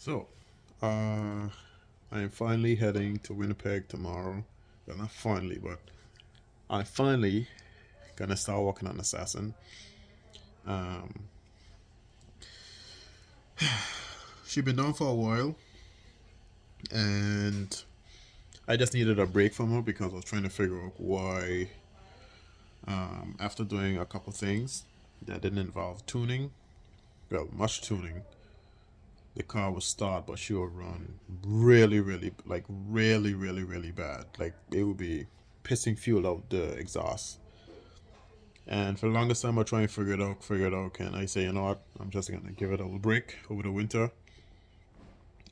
So, I am finally heading to Winnipeg tomorrow. Well, not finally, but I'm finally gonna start working on Assassin. Um, she's been down for a while, and I just needed a break from her because I was trying to figure out why. After doing a couple things that didn't involve tuning, well, much tuning, the car would start, but she would run really, really, like really, really, really bad. Like it would be pissing fuel out the exhaust. And for the longest time, I try and figure it out. And I say, you know what, I'm just gonna give it a little break over the winter.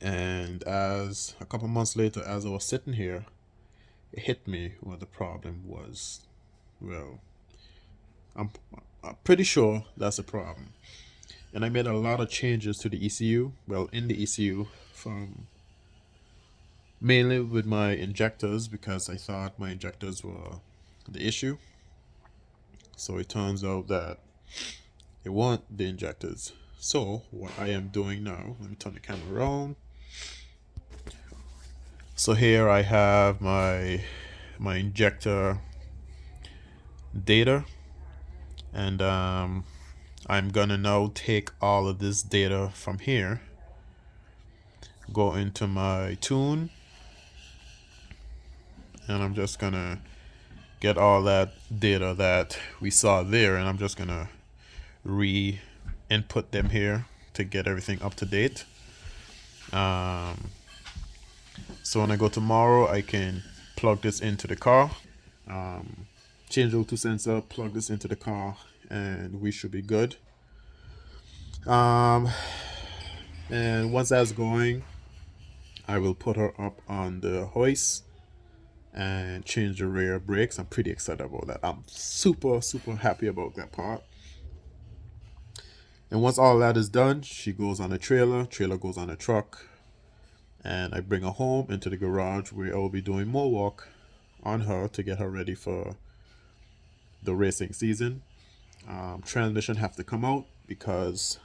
And as a couple months later, as I was sitting here, it hit me what the problem was. Well, I'm, I'm pretty sure that's a problem. And I made a lot of changes to the ECU. Well, in the ECU, from mainly with my injectors because I thought my injectors were the issue. So it turns out that it weren't the injectors. So what I am doing now, let me turn the camera around. So here I have my injector data, and I'm gonna now take all of this data from here, go into my tune, and I'm just gonna get all that data that we saw there, and I'm just gonna re-input them here to get everything up to date. So when I go tomorrow, I can plug this into the car, change O2 sensor, plug this into the car, and we should be good. And once that's going, I will put her up on the hoist and change the rear brakes. I'm pretty excited about that. I'm super, super happy about that part. And once all that is done, she goes on a trailer goes on a truck, and I bring her home into the garage where I will be doing more work on her to get her ready for the racing season. Transmission have to come out because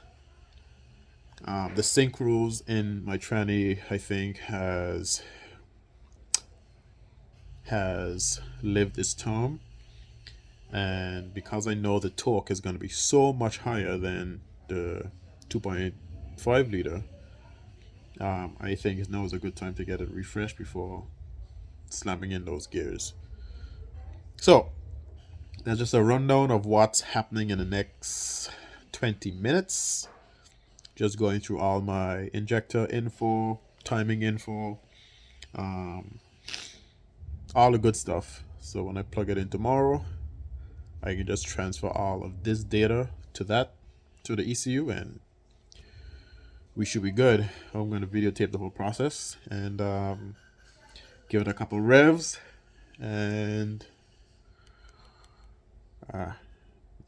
the sync rules in my tranny, I think, has lived its term, and because I know the torque is going to be so much higher than the 2.5 liter, I think now is a good time to get it refreshed before slamming in those gears. So that's just a rundown of what's happening in the next 20 minutes. Just going through all my injector info, timing info, all the good stuff. So when I plug it in tomorrow, I can just transfer all of this data to the ECU, and we should be good. I'm going to videotape the whole process and give it a couple revs, and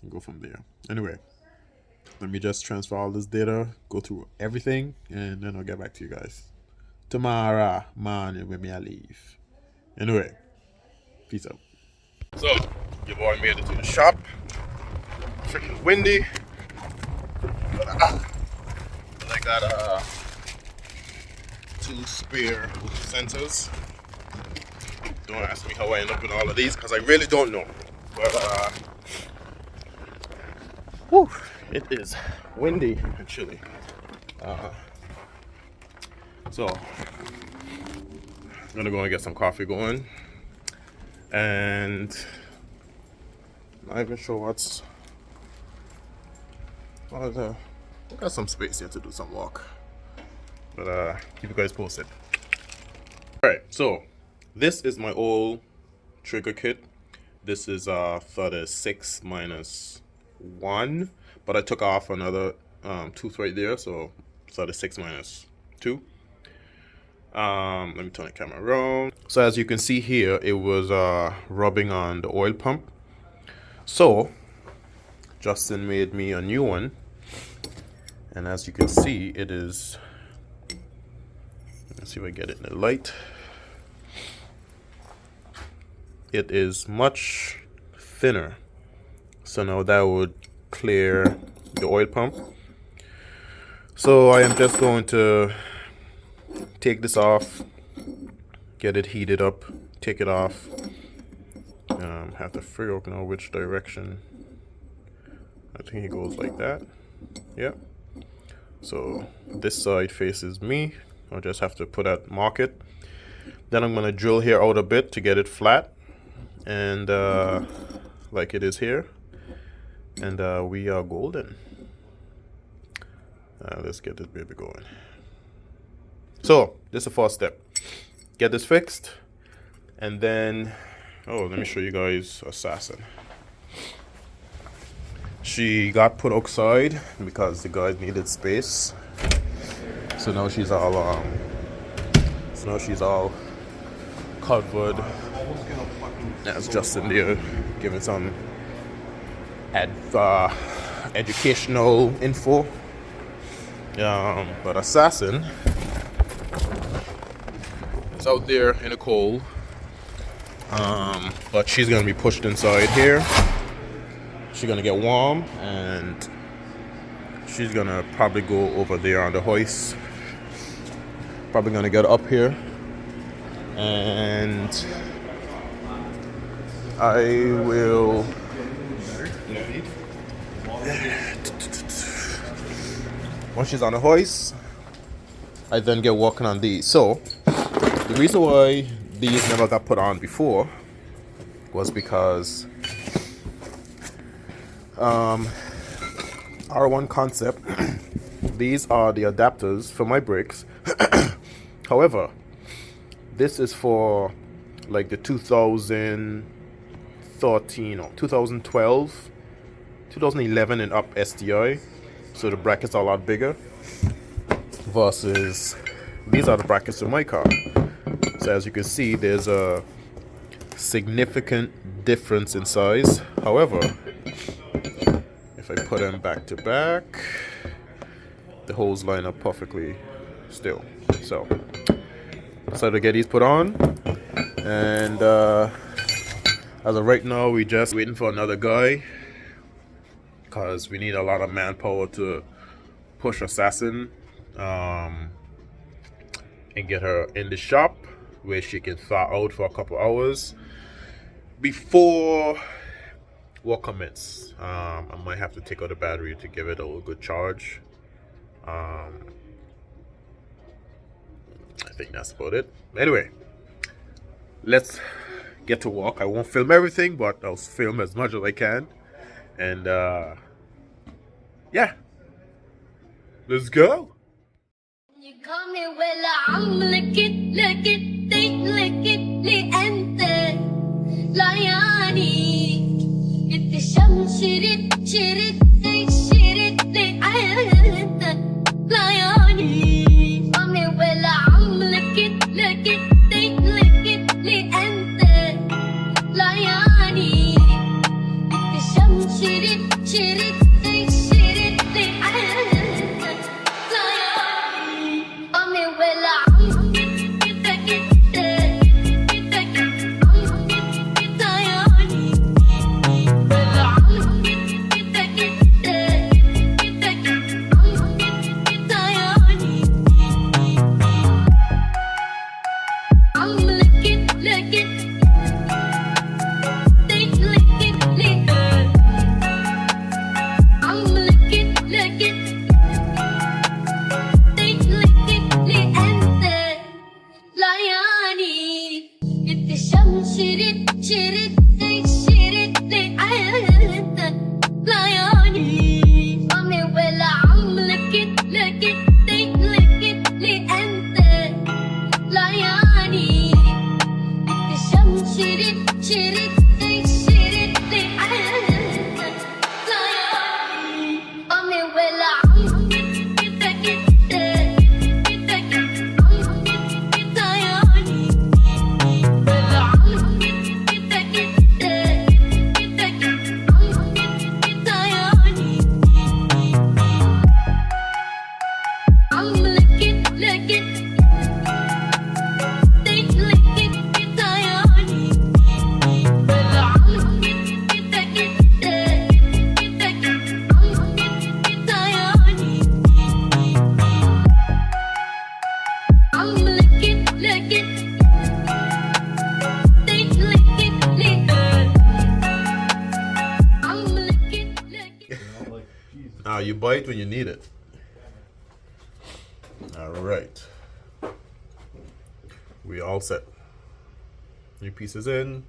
go from there. Anyway, let me just transfer all this data, go through everything, and then I'll get back to you guys tomorrow morning when I leave. Anyway, peace out. So, your boy made it to the shop. Freaking windy. But I got two spare sensors. Don't ask me how I end up with all of these because I really don't know. But whew, it is windy and chilly. So I'm gonna go and get some coffee going, and I'm not even sure what's. We got some space here to do some walk, but keep you guys posted. All right, so this is my old trigger kit. This is 36 minus 1, but I took off another tooth right there, so 36 minus 2. Let me turn the camera around. So as you can see here, it was rubbing on the oil pump. So Justin made me a new one, and as you can see, it is. Let's see if I get it in the light. It is much thinner, so now that would clear the oil pump. So I am just going to take this off, get it heated up, take it off. Have to figure out now which direction. I think it goes like that. Yeah. So this side faces me. I'll just have to put that, mark it. Then I'm gonna drill here out a bit to get it flat, and like it is here, and we are golden. Let's get this baby going. So this is the first step. Get this fixed, and then let me show you guys Assassin. She got put outside because the guys needed space. So now she's all covered. That's Justin there giving some educational info. But Assassin is out there in the cold. But she's gonna be pushed inside here. She's gonna get warm, and she's gonna probably go over there on the hoist. Probably gonna get up here, and I will. Once she's on the hoist, I then get working on these. So the reason why these never got put on before was because R1 Concept, these are the adapters for my brakes. However, this is for like the 2013 or 2012, 2011 and up STI. So the brackets are a lot bigger versus these are the brackets in my car. So as you can see, there's a significant difference in size. However, if I put them back to back, the holes line up perfectly still. So to get these put on, and as of right now, we just waiting for another guy because we need a lot of manpower to push Assassin and get her in the shop where she can thaw out for a couple hours before work commence. I might have to take out the battery to give it a good charge. I think that's about it. Anyway, let's get to work. I won't film everything, but I'll film as much as I can. And yeah, let's go. You call me ولا عمرك لك لأنت لا يعني انت الشمس شرت لأنت لا يعني call me ولا عمرك لك لأنت لا يعني انت الشمس شرت Nah, you buy it when you need it. All right. We all set. New pieces in,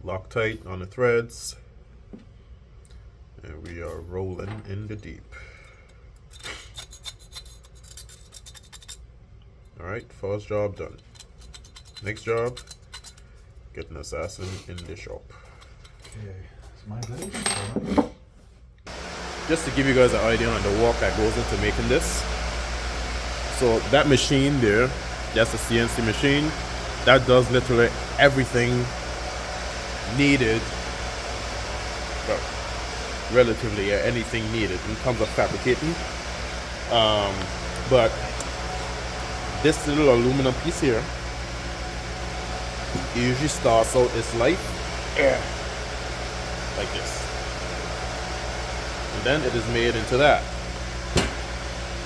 lock tight on the threads, and we are rolling in the deep. All right, first job done. Next job, get an assassin in the shop. Okay, is mine ready? Just to give you guys an idea on the work that goes into making this. So that machine there, that's a CNC machine. That does literally everything needed, well, relatively anything needed in terms of fabricating. But this little aluminum piece here, it usually starts out its life like this. And then it is made into that.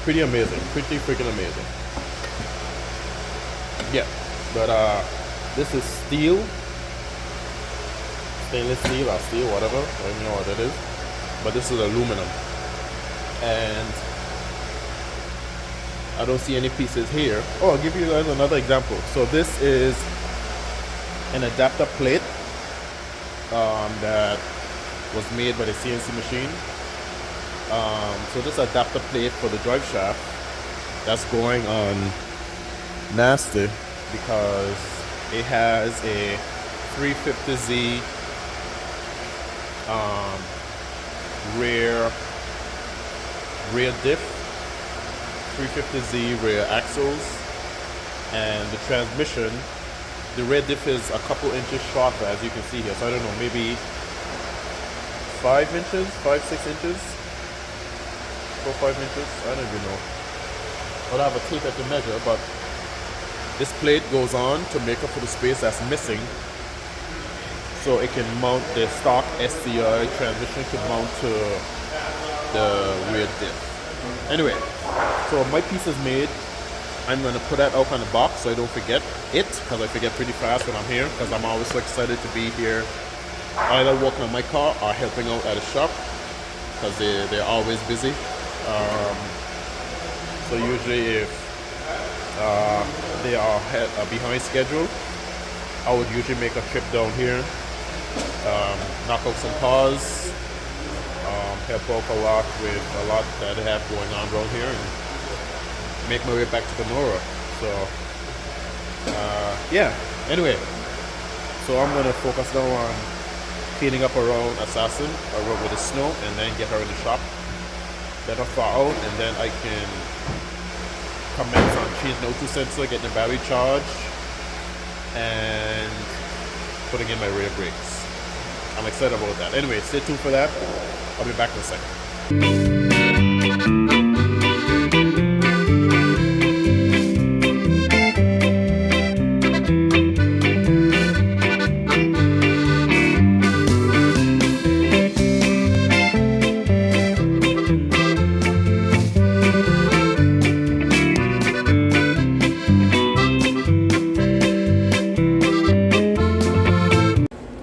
Pretty amazing, pretty freaking amazing. Yeah, but this is steel, stainless steel or steel, whatever, I don't know what it is. But this is aluminum. And I don't see any pieces here. Oh, I'll give you guys another example. So this is an adapter plate that was made by the CNC machine. So this adapter plate for the drive shaft, that's going on nasty because it has a 350Z rear diff, 350Z rear axles, and the transmission, the rear diff is a couple inches shorter, as you can see here. So I don't know, maybe 5 inches, 5-6 inches, 4-5 inches. I don't even know. I'll have a tape at the measure, but this plate goes on to make up for the space that's missing, so it can mount the stock SCI transmission, can mount to the rear diff. Anyway, so my piece is made. I'm gonna put that out on the box so I don't forget it, because I forget pretty fast when I'm here, because I'm always so excited to be here, either working on my car or helping out at a shop, because they're always busy. So usually if they are behind schedule, I would usually make a trip down here, knock out some cars, help out a lot with a lot that they have going on around here, and make my way back to Kenora. So yeah, anyway, so I'm gonna focus now on cleaning up around Assassin with the snow, and then get her in the shop, let her thaw out, and then I can commence on changing the O2 sensor, getting the battery charged, and putting in my rear brakes. I'm excited about that. Anyway, stay tuned for that. I'll be back in a second.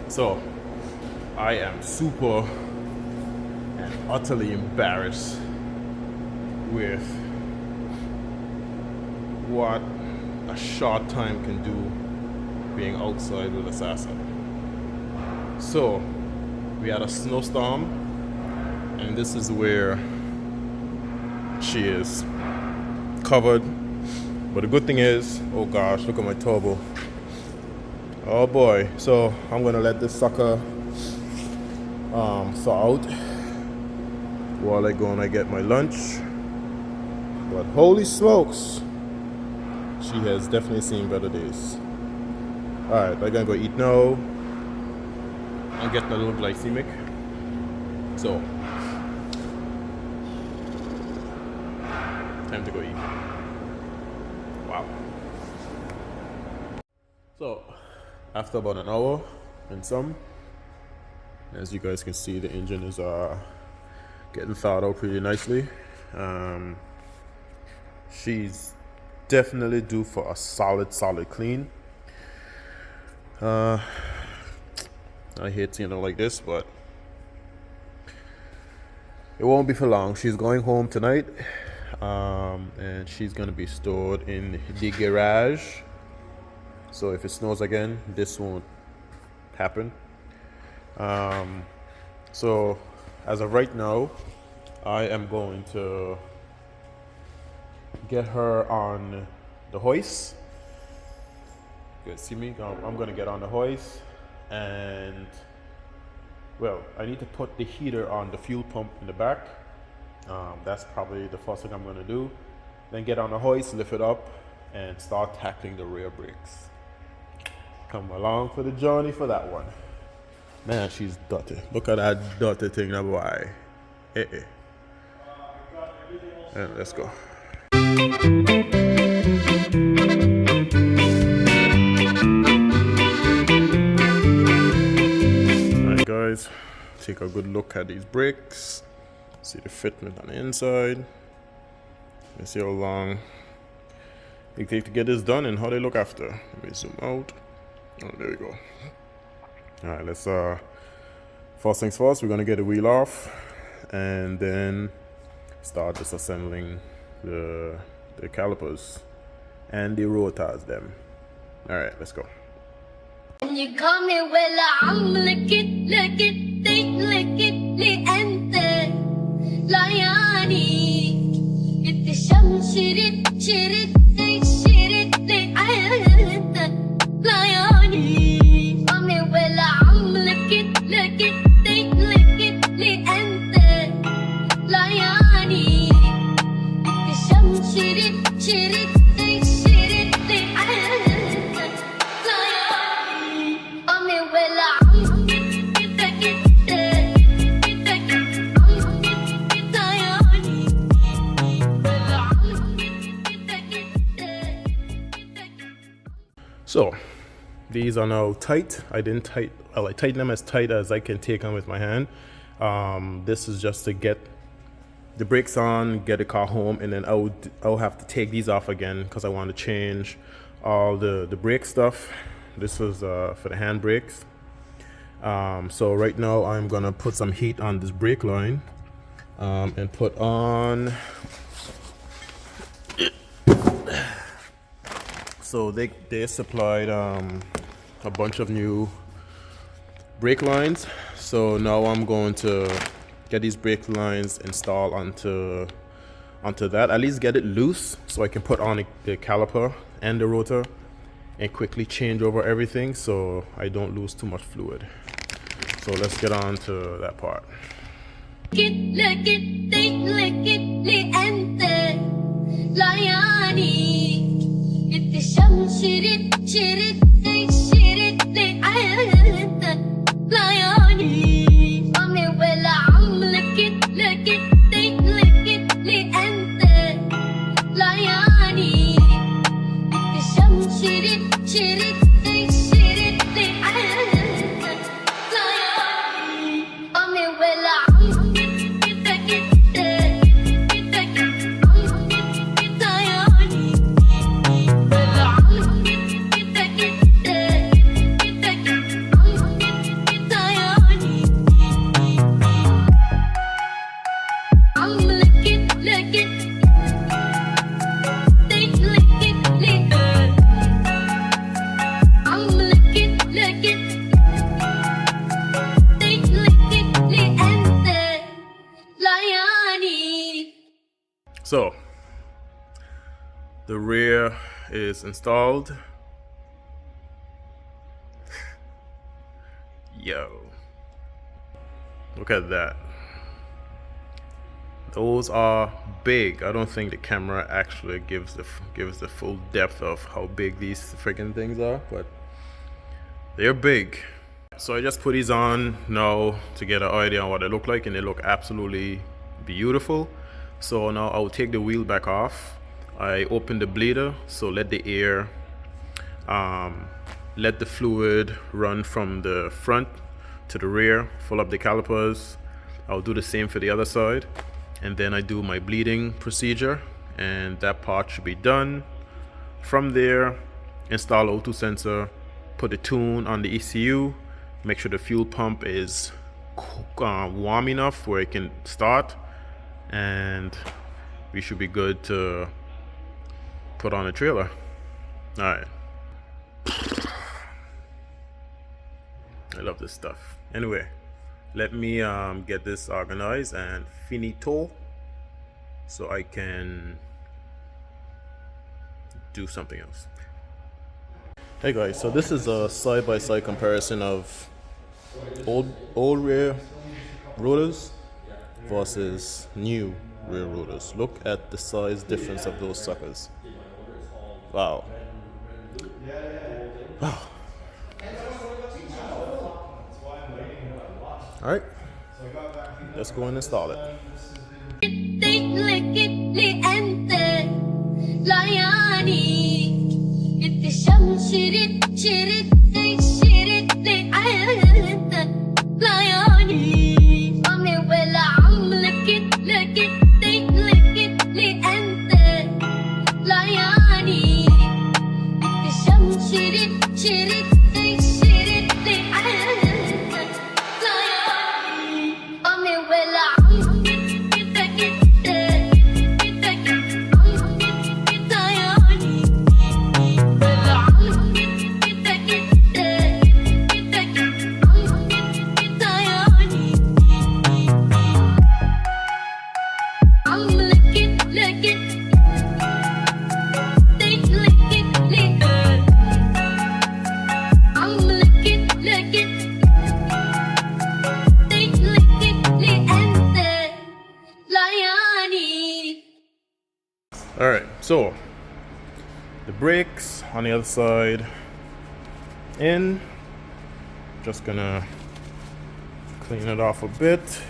So, I am super and utterly embarrassed with what a short time can do being outside with Assassin. So, we had a snowstorm, and this is where she is, covered. But the good thing is, oh gosh, look at my turbo. Oh boy, so I'm gonna let this sucker thaw out while I go and I get my lunch. But holy smokes, she has definitely seen better days. Alright, I'm gonna go eat now. I'm getting a little glycemic. So, time to go eat. Wow. So, after about an hour and some, as you guys can see, the engine is getting thawed out pretty nicely. She's definitely due for a solid clean. I hate seeing her like this, but it won't be for long. She's going home tonight, and she's gonna be stored in the garage. So if it snows again, this won't happen. So as of right now, I am going to get her on the hoist. You guys see me? I'm gonna get on the hoist, and well, I need to put the heater on the fuel pump in the back. That's probably the first thing I'm gonna do. Then get on the hoist, lift it up, and start tackling the rear brakes. Come along for the journey for that one. Man, she's dirty. Look at that dirty thing, that boy. Yeah, let's go. Alright guys, take a good look at these brakes. See the fitment on the inside. Let's see how long it takes to get this done and how they look after. Let me zoom out. Oh, there we go. Alright, let's first things first, we're gonna get the wheel off and then start disassembling the calipers and the rotors them. Alright, let's go. You call me ولا عمرك لك لي أنت لا يعني قد الشمس شرت لي أنت لا يعني call me ولا عمرك لك لي أنت لا يعني قد الشمس شرت لي أنت لا يعني call me ولا So these are now tight. I tighten them as tight as I can take them with my hand. This is just to get the brakes on, get the car home, and then I'll have to take these off again because I want to change all the brake stuff. This is for the hand brakes. So right now I'm gonna put some heat on this brake line and put on. So they supplied a bunch of new brake lines. So now I'm going to get these brake lines installed onto that. At least get it loose so I can put on the caliper and the rotor and quickly change over everything so I don't lose too much fluid. So let's get on to that part. قد الشمس شرت لي أنت لا يعني أمي ولا عمرك لك لي أنت لا يعني قد الشمس شرت لي أنت لا يعني أمي ولا So the rear is installed. Yo, look at that. Those are big. I don't think the camera actually gives the full depth of how big these freaking things are, but they're big. So I just put these on now to get an idea on what they look like, and they look absolutely beautiful. So now I'll take the wheel back off. I open the bleeder, so let the air, let the fluid run from the front to the rear, fill up the calipers. I'll do the same for the other side. And then I do my bleeding procedure, and that part should be done. From there, install O2 sensor, put the tune on the ECU, make sure the fuel pump is warm enough where it can start. and we should be good to put on a trailer. All right. I love this stuff. Anyway, let me get this organized and finito so I can do something else. Hey guys, so this is a side-by-side comparison of old rear rotors versus new rear rotors. Look at the size difference of those suckers. Wow. Wow. All right, let's go and install it. All right, so the brakes on the other side in. Just gonna clean it off a bit.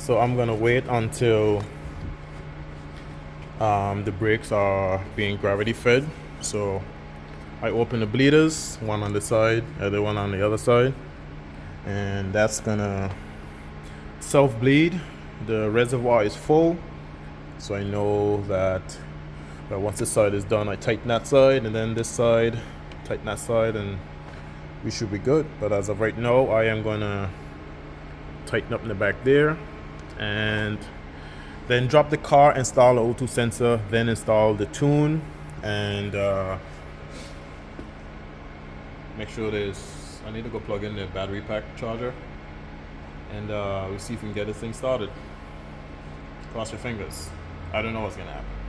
So I'm gonna wait until the brakes are being gravity fed. So I open the bleeders, one on the side, other one on the other side, and that's gonna self-bleed. The reservoir is full, so I know that once this side is done, I tighten that side, and then this side, tighten that side, and we should be good. But as of right now, I am gonna tighten up in the back there, and then drop the car, install the O2 sensor, then install the tune, and make sure I need to go plug in the battery pack charger, and we'll see if we can get this thing started. Cross your fingers. I don't know what's gonna happen.